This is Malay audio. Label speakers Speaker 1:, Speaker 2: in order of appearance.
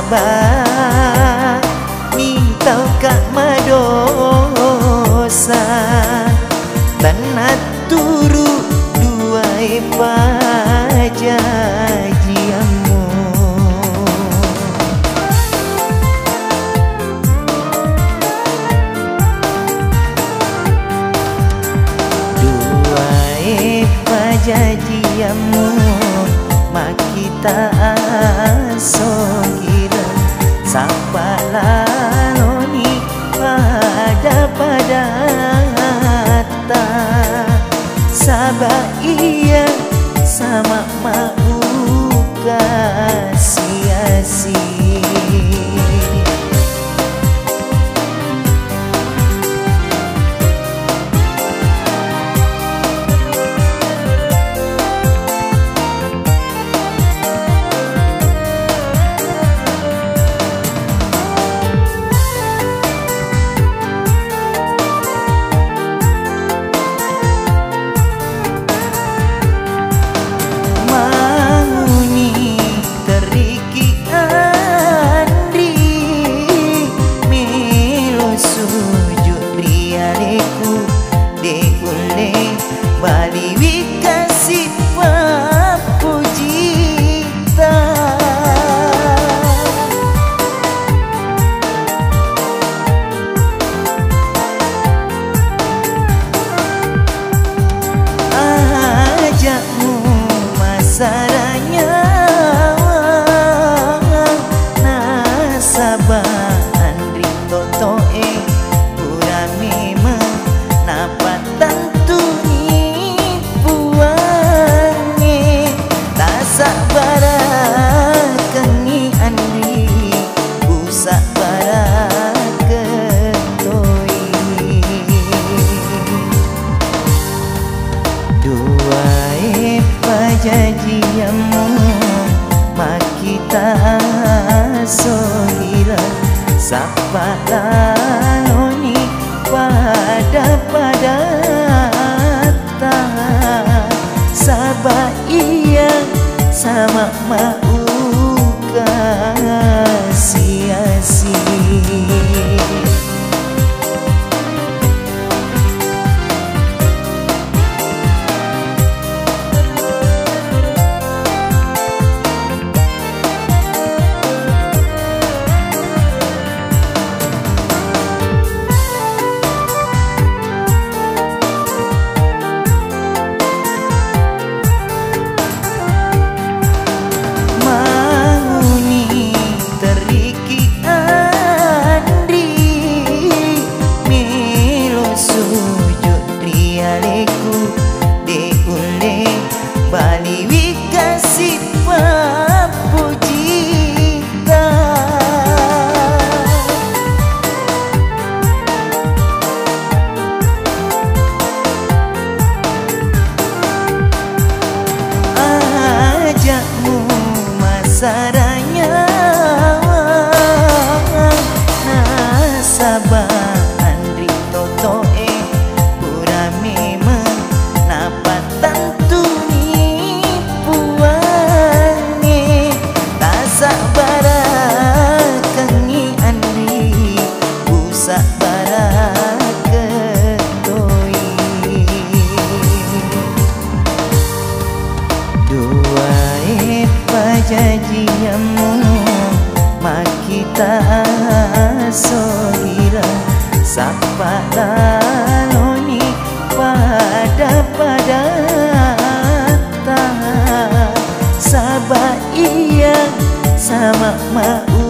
Speaker 1: sabar minta kak madosa tanah turu duai pajajiamu duai pajajiamu makita sogira sampai laloni pada ta sabah iya sama mau kasih Bali wikasih papujita ajakmu masaranya nasabah andri totoe urami menapat tantu barakengi andri busak baraketoi duai pajajiamu makita sohira sapa laloni pada ta sabah iya sama mau kasih Bali wikasih papujita ajakmu masaranya nasabah andri totoe urami menapat tantu barakengi andri busak baraketoi duai pajajiamu makita sohira sapa laloni pada ta sabah iya sama mau